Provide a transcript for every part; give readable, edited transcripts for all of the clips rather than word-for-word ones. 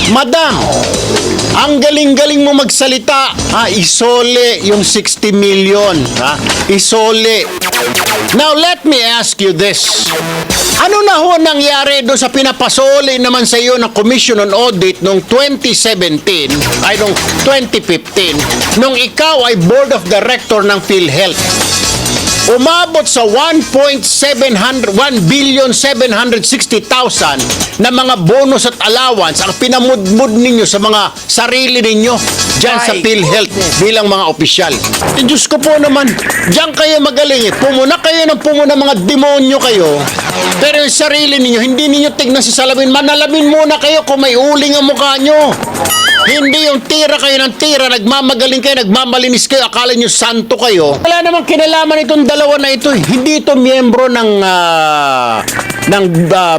Madam, ang galing-galing mo magsalita. Isole yung 60 million. Isole. Now, let me ask you this. Ano na ho nangyari doon sa pinapasoli naman sa iyo ng Commission on Audit noong 2017, noong 2015, nung ikaw ay Board of Director ng PhilHealth? Umabot sa 1,760,000 na mga bonus at allowance ang pinamudmud ninyo sa mga sarili ninyo dyan sa PhilHealth bilang mga opisyal. Diyos ko po naman, dyan kayo magaling. Pumuna kayo ng pumuna, mga demonyo kayo. Pero yung sarili ninyo, hindi ninyo tignan si salamin. Manalamin muna kayo kung may uling ang mukha nyo. Hindi yung tira kayo ng tira, nagmamagaling kayo, nagmamalinis kayo, akala nyo santo kayo. Wala namang kinalaman itong dalawa na ito. Hindi ito miyembro ng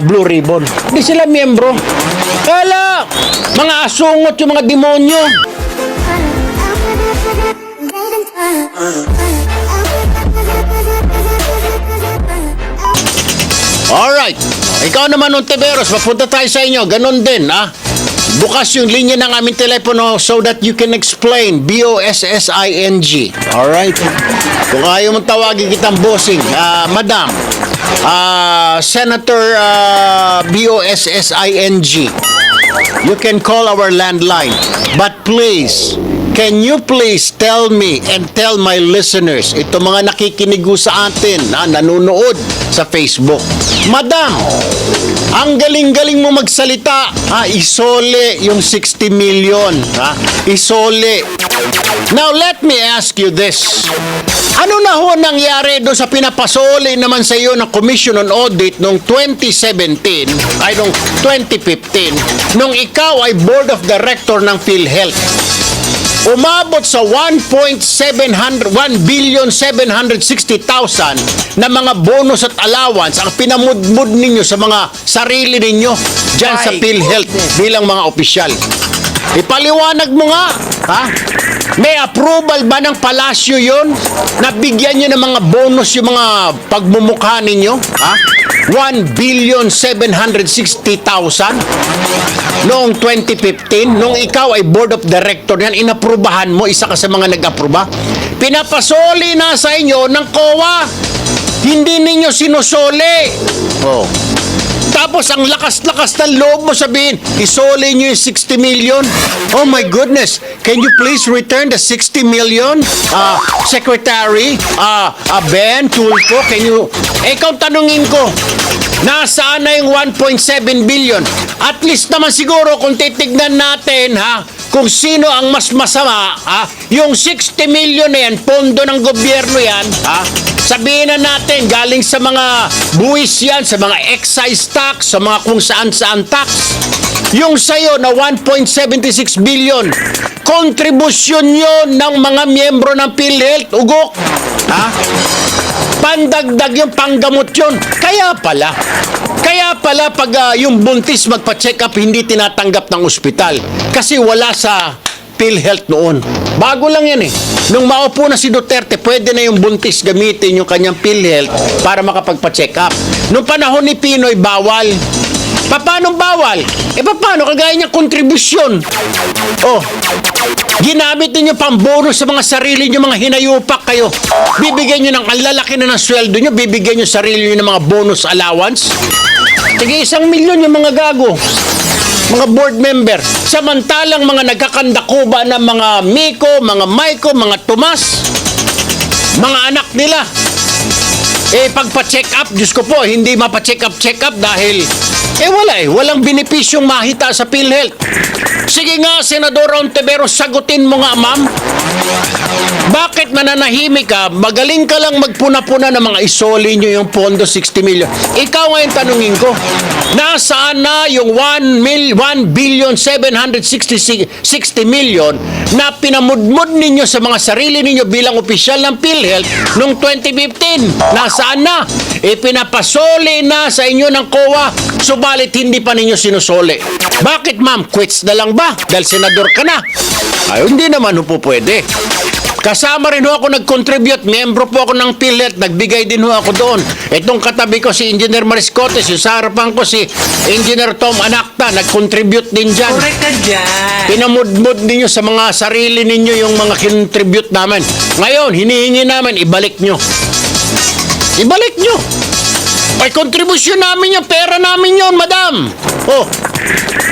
Blue Ribbon. Hindi sila miyembro. Kala, mga asungot yung mga demonyo. Alright. Ikaw naman, Ontiveros, mapunta tayo sa inyo. Ganon din, Bukas yung linya ng aming telepono so that you can explain. BOSSING. Alright? Kung ayaw mong tawagin kitang bossing, Madam, Senator BOSSING, you can call our landline. But please, can you please tell me and tell my listeners, ito mga nakikinig sa atin, nanonood sa Facebook. Madam, ang galing-galing mo magsalita. Isole yung 60 million. Isole. Now, let me ask you this. Ano na ho nangyari doon sa pinapasoli naman sa iyo ng Commission on Audit noong 2017, noong 2015, nung ikaw ay Board of Director ng PhilHealth? Umabot sa 1,760,000 na mga bonus at allowance ang pinamudmud ninyo sa mga sarili ninyo dyan sa PhilHealth bilang mga opisyal. Ipaliwanag mo nga, May approval ba ng palasyo yon? Nabigyan nyo ng mga bonus yung mga pagmumukha ninyo? 1,760,000 noong 2015, nung ikaw ay Board of Director yan, inaprubahan mo, isa ka sa mga nag-aproba. Pinapasoli na sa inyo ng COA, hindi ninyo sinusoli. Tapos ang lakas-lakas ng loob mo sabihin, isoli nyo yung 60 million. Oh my goodness, can you please return the 60 million? Secretary, Ben, Tulfo, can you... Ikaw tanungin ko, nasaan na yung 1.7 billion? At least naman siguro kung titignan natin, kung sino ang mas masama, yung 60 million na yan, pondo ng gobyerno yan, sabihin na natin, galing sa mga buwis yan, sa mga excise tax, sa mga kung saan-saan tax. Yung sayo na 1.76 billion, kontribusyon yun ng mga miyembro ng PhilHealth, ugok. Pandagdag yung panggamot yun. Kaya pala pag yung buntis magpa-check up, hindi tinatanggap ng ospital. Kasi wala sa PhilHealth noon. Bago lang yan Nung maupo na si Duterte, pwede na yung buntis gamitin yung kanyang PhilHealth para makapagpa-check up. Nung panahon ni Pinoy, bawal. Paano bawal? Paano? Kagaya niya kontribusyon. Ginamit niyo pang bonus sa mga sarili niyo, mga hinayupak kayo. Bibigyan niyo ng lalaki na ng sweldo niyo, bibigyan niyo sarili niyo ng mga bonus allowance. Sige, 1 milyon yung mga gago. Mga board member. Samantalang mga nagkakandakuba ng mga Miko, mga Maiko, mga Tomas, mga anak nila. Pagpa-check up, Diyos ko po, hindi mapa-check up dahil walang benepisyong mahita sa PhilHealth. Sige nga, Senador Ontiveros, sagutin mo nga, ma'am. Bakit mananahimik ka? Magaling ka lang magpuna-puna ng mga isoli nyo yung pondo 60 million. Ikaw ngayon tanungin ko, nasaan na yung 1,760 million na pinamudmud ninyo sa mga sarili ninyo bilang opisyal ng PhilHealth noong 2015? Nasaan na? Pinapasoli na sa inyo ng COA, subalit hindi pa ninyo sinusoli. Bakit, ma'am? Quits na lang ba? Dahil senador ka na? Hindi naman po pwede. Kasama rin ho ako nag-contribute. Miyembro po ako ng PhilHealth. Nagbigay din ho ako doon. Itong katabi ko si Engineer Mariscotes. Yung sa harapan ko si Engineer Tom Anacta. Nag-contribute din dyan. Correct ka dyan. Pinamudmud ninyo sa mga sarili ninyo yung mga contribute namin. Ngayon, hinihingi namin, ibalik nyo. Ibalik nyo. Ay, kontribusyon namin yung pera namin yon, madam. Oh,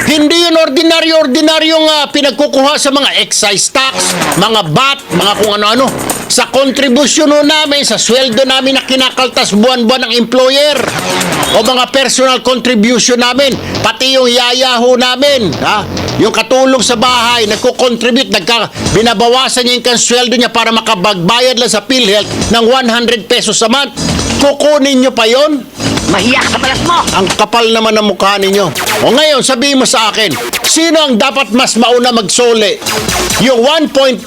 hindi yun ordinaryong pinagkukuha sa mga excise tax, mga VAT, mga kung ano-ano. Sa kontribusyon ho namin, sa sweldo namin na kinakaltas buwan-buwan ng employer. O mga personal contribution namin, pati yung yayaho namin, ha? Yung katulong sa bahay, nagko-contribute, binabawasan niya yung sweldo niya para makabagbayad lang sa PhilHealth ng 100 pesos a month. Kukunin niyo pa yon? Mahiya ka sa balas mo. Ang kapal naman ng mukha ninyo. O ngayon, sabihin mo sa akin, sino ang dapat mas mauna magsole? Yung 1.1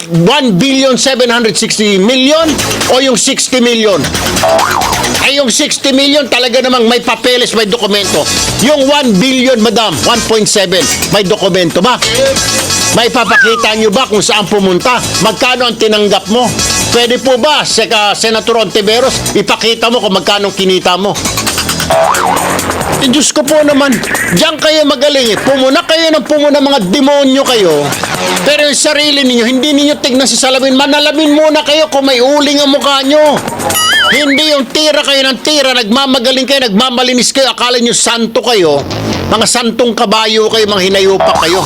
billion 760 million o yung 60 million? Ay, yung 60 million talaga namang may papeles, may dokumento. Yung 1 billion, madam, 1.7, may dokumento ba? May papakita nyo ba kung saan pumunta? Magkano ang tinanggap mo? Pwede po ba, Senator Ontiveros, ipakita mo kung magkano kinita mo? Diyos ko po naman, diyan kayo magaling eh. Pumuna kayo ng pumuna, mga demonyo kayo. Pero yung sarili ninyo, hindi ninyo tignan sa salamin. Manalamin muna kayo kung may uling ang mukha nyo. Hindi yung tira kayo ng tira, nagmamagaling kayo, nagmamalinis kayo, akala nyo santo kayo. Mga santong kabayo kayo, mga hinayupa kayo.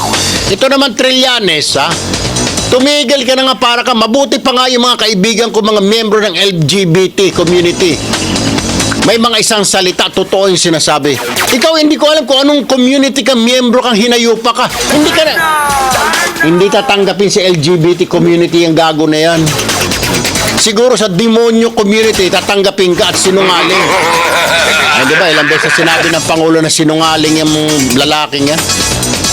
Ito naman Trillanes, ha? Tumigil ka na nga para ka. Mabuti pa nga yung mga kaibigan ko, mga miyembro ng LGBT community. May mga isang salita, totoo yung sinasabi. Ikaw, hindi ko alam kung anong community ka, miyembro kang, hinayupa ka. Hindi tatanggapin si LGBT community yung gago na yan. Siguro sa demonyo community, tatanggapin ka at sinungaling. Ay, di ba, ilang beses sinabi ng Pangulo na sinungaling yung lalaking yan?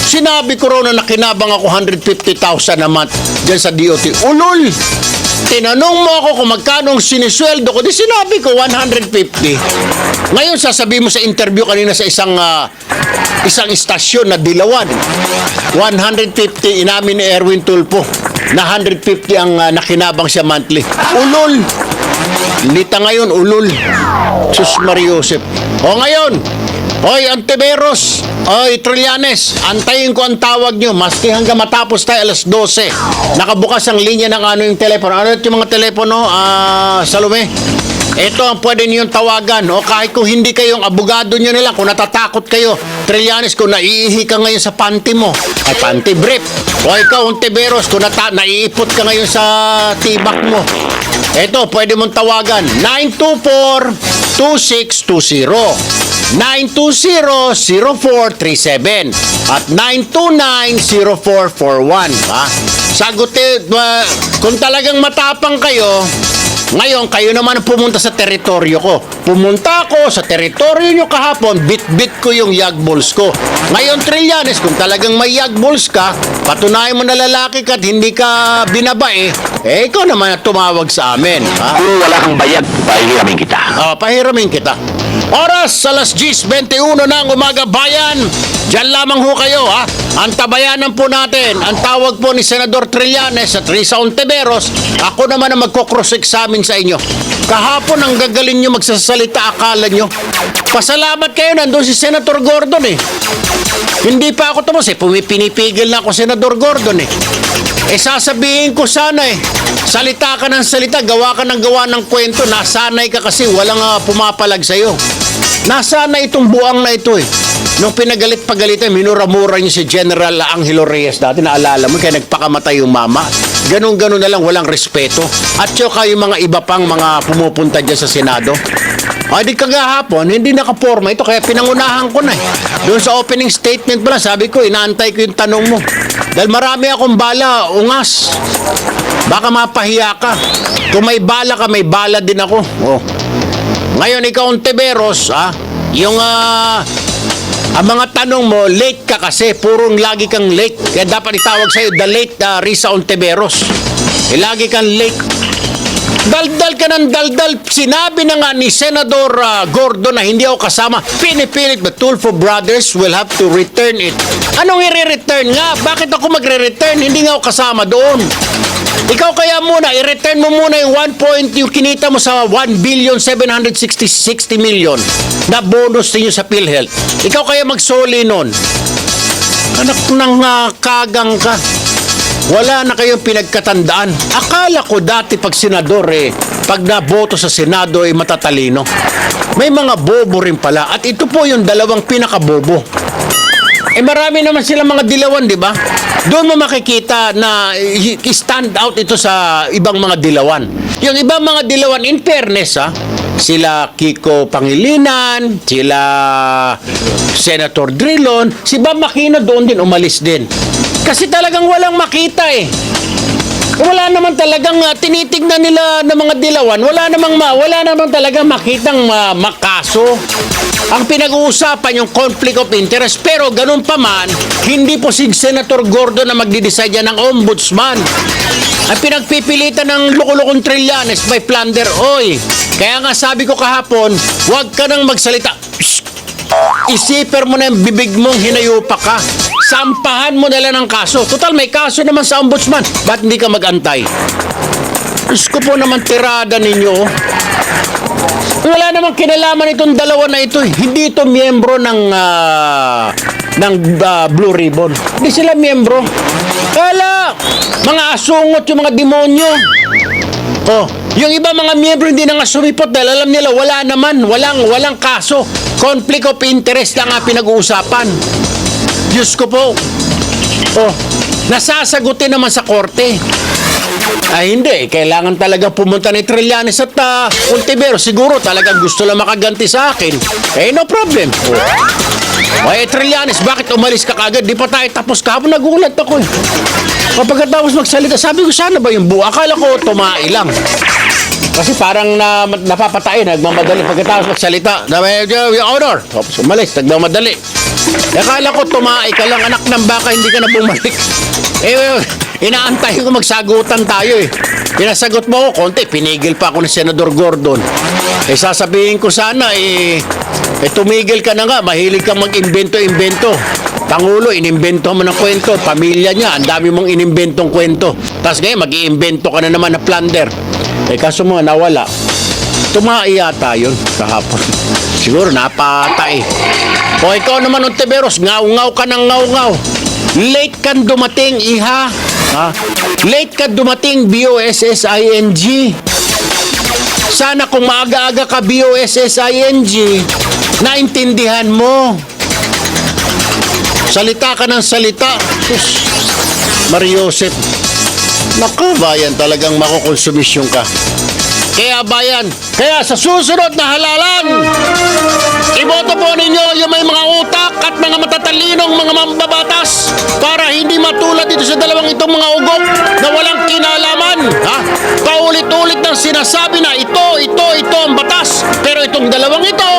Sinabi ko raw na nakinabang ako 150,000 a month dyan sa DOT. Ulol! Tinanong mo ako kung magkano ang sinisweldo ko, di sinabi ko 150. Ngayon sasabihin mo sa interview kanina sa isang istasyon na Dilawan, 150 inamin ni Erwin Tulfo na 150 ang nakinabang siya monthly. Ulol! Lita ngayon, ulol. Sus Mariosep. O ngayon, oy, Ontiveros, oy, Trillanes, antayin ko ang tawag nyo, maski hanggang matapos tayo alas 12. Nakabukas ang linya ng ano yung telepono. Ano yung mga telepono, Salome? Ito ang pwede niyong tawagan. O kahit kung hindi kayong abogado nyo nila, kung natatakot kayo, Trillanes, kung naiihi ka ngayon sa panty mo, ay panty brief. O ikaw, Ontiveros, kung naiipot ka ngayon sa tibak mo, ito, pwede mong tawagan, 924-2620. 920-0437 at 929-0441. Ha? Sagutin, kung talagang matapang kayo, ngayon kayo naman ang pumunta sa teritoryo ko. Pumunta ako sa teritoryo nyo kahapon, bit-bit ko yung yagballs ko. Ngayon, Trillanes, kung talagang may yagballs ka, patunayan mo na lalaki ka at hindi ka binabae, ikaw naman ang tumawag sa amin. Ha? Kung wala kang bayad, pahiramin kita. Pahiramin kita. Oras, alas 10:21 ng umaga, bayan. Diyan lamang ho kayo, ha? Ang tabayanan po natin, ang tawag po ni Senador Trillanes at Risa Ontiveros, ako naman ang magko-cross-examine sa inyo. Kahapon ang gagaling nyo magsasalita, akala nyo. Pasalamat kayo, nandun si Senator Gordon eh. Hindi pa ako tumas eh, pinipigil na ako Senador Gordon eh. Sasabihin ko sana eh, salita ka ng salita, gawa ka ng gawa ng kwento, nasanay ka kasi walang pumapalag sa'yo. Nasanay itong buang na ito eh. Nung pinagalit-pagalitan, minura-mura niyo si General Angelo Reyes dati, naalala mo, kaya nagpakamatay yung mama. Ganun-ganun na lang, walang respeto. At saka yung mga iba pang mga pumupunta dyan sa Senado. Ay, di kagahapon, hindi nakaporma ito, kaya pinangunahan ko na eh. Doon sa opening statement pala, sabi ko, inaantay ko yung tanong mo. Dahil marami akong bala, ungas. Baka mapahiya ka. Kung may bala ka, may bala din ako. Oh. Ngayon, ikaw, Ontiveros, yung ang mga tanong mo, late ka kasi, purong lagi kang late. Kaya dapat itawag sa'yo, the late Risa Ontiveros. Lagi kang late. Daldal ka ng daldal. Sinabi na nga ni Senador Gordon na hindi ako kasama. Pinipilit, but Tulfo Brothers will have to return it. Anong i-return nga? Bakit ako magre-return? Hindi nga ako kasama doon. Ikaw kaya muna, i-return mo muna yung 1 point, yung kinita mo sa 1,760 million na bonus ninyo sa PhilHealth. Ikaw kaya magsoli nun. Anak ng kagang ka. Wala na kayong pinagkatandaan. Akala ko dati pag senador pag naboto sa Senado matatalino. May mga bobo rin pala. At ito po yung dalawang pinakabobo. Marami naman silang mga dilawan, di ba? Doon mo makikita na stand out ito sa ibang mga dilawan. Yung ibang mga dilawan, in fairness, sila Kiko Pangilinan, sila Senator Drilon, si Bam Aquino doon din, umalis din. Kasi talagang walang makita Wala naman talagang tinitignan nila ng mga dilawan. Wala namang talagang makitang makaso. Ang pinag-uusapan yung conflict of interest. Pero ganun pa man, hindi po si Senator Gordon na magdi-decide yan ng ombudsman. Ang pinagpipilitan ng lukulukong Trillanes by plunder. Oy, kaya nga sabi ko kahapon, huwag ka nang magsalita. Shh! Isiper mo na yung bibig mong hinayupa ka. Sampahan mo nila ng kaso. Total, may kaso naman sa ombudsman. Ba't hindi ka mag-antay? Diyos ko po naman tirada ninyo. Wala namang kinalaman itong dalawa na ito. Hindi ito miyembro ng Blue Ribbon. Hindi sila miyembro. Kala, mga asungot yung mga demonyo. Yung iba mga miyembro hindi na nga sumipot dahil alam nila wala naman, walang kaso. Conflict of interest lang nga pinag-uusapan. Diyos ko po. Nasasagutin naman sa korte. Ay hindi, kailangan talaga pumunta ni Trillanes at Ontiveros. Siguro talagang gusto lang makaganti sa akin. No problem. Trillanes, bakit umalis ka kagad? Di pa tayo tapos kahapon, nagulat ako Pagkatapos magsalita, sabi ko sana ba yung buo? Akala ko tumai lang. Kasi parang napapatay, nagmamadali pagkatapos magsalita. Your Honor, tapos umalis, nagmamadali. Akala ko tumai ka lang, anak ng baka, hindi ka na bumalik. Inaantay ko magsagutan tayo Pinasagot mo ako, konti, pinigil pa ako ni Senador Gordon. Sasabihin ko sana, tumigil ka na nga, mahilig kang mag-imbento-imbento. Pangulo, inimbento mo ng kwento, pamilya niya, ang dami mong inimbentong kwento. Tapos ngayon, mag-iimbento ka na naman na plunder. Kaso mo, nawala. Tumai yata yun kahapon. Siguro, napatay. Ikaw naman, Ontiveros, ngaw-ngaw ka ng ngaw-ngaw. Late kang dumating, iha. Late ka dumating, BOSSING. Sana kung maaga-aga ka BOSSING, naintindihan mo. Salita ka ng salita. Sus, Mariosep. Naku, bayan, talagang makukonsumisyon ka. Kaya bayan, kaya sa susunod na halalan, iboto po ninyo yung may mga utak at mga matatalinong mga mambabatas para hindi matulad dito sa dalawang itong mga ugok na walang kinalaman. Paulit-ulit nang sinasabi na ito ang batas. Pero itong dalawang ito,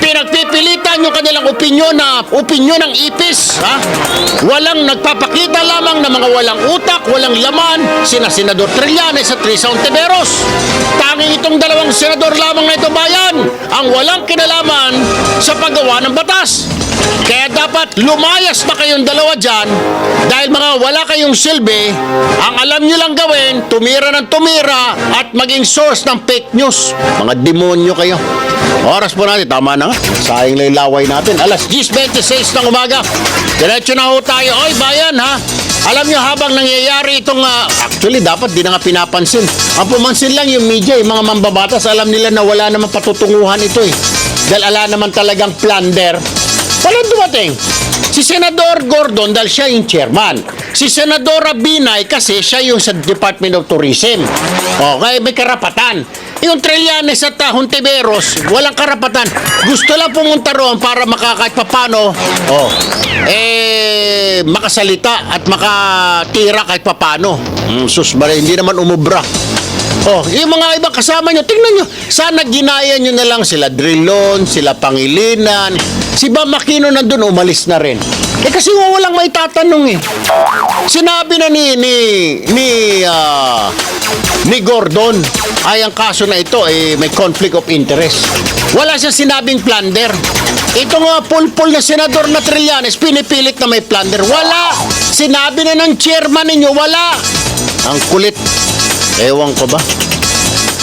pinagpipilitan yung kanilang opinyon na opinyon ng ipis. Walang nagpapakita lamang na mga walang utak, walang laman, sina Senador Trillanes at Risa Ontiveros. Tanging itong dalawang senador lamang na ito bayan ang walang kinalaman sa paggawa ng batas. Kaya dapat lumayas na kayong dalawa dyan dahil mga wala kayong silbi, ang alam nyo lang gawin, tumira ng tumira at maging source ng fake news. Mga demonyo kayo. Oras po natin, tama na nga. Sayang lang yung laway natin. Alas 10:26 ng umaga. Diretso na ho tayo. Oy, bayan Alam nyo habang nangyayari itong, actually dapat di na nga pinapansin. Ang pumansin lang yung media, yung mga mambabatas, alam nila na wala naman patutunguhan ito Dahil ala naman talagang plunder. Walang dumating. Si Senador Gordon dahil siya yung chairman. Si Senadora Binay kasi siya yung sa Department of Tourism. Okay, may karapatan. Yung Trillanes at Ontiveros, walang karapatan. Gusto lang pumunta roon para makakahit papano, makasalita at makatira kahit papano. Hindi naman umubra. Yung mga ibang kasama nyo, tingnan nyo. Sana ginaya nyo na lang sila Drilon, sila Pangilinan, Si Bam Aquino nandun, umalis na rin. Eh kasi walang may tatanong eh. Sinabi na ni Gordon ay ang kaso na ito ay may conflict of interest. Wala siyang sinabing plunder. Ito nga pulpul na senador na Trillanes, pinipilit na may plunder. Wala! Sinabi na ng chairman ninyo, wala! Ang kulit. Ewan ko ba?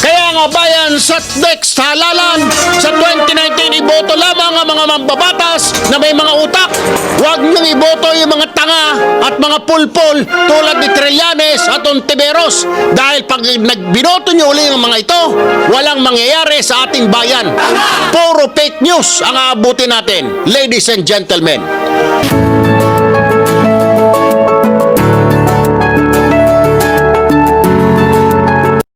Kaya nga bayan, sa next halalan, sa 2019, iboto lamang ang mga mambabatas na may mga utak. Huwag niyong iboto yung mga tanga at mga pulpol tulad ni Trillanes at Ontiveros. Dahil pag nagbinoto niyo uli ang mga ito, walang mangyayari sa ating bayan. Puro fake news ang aabutin natin, ladies and gentlemen.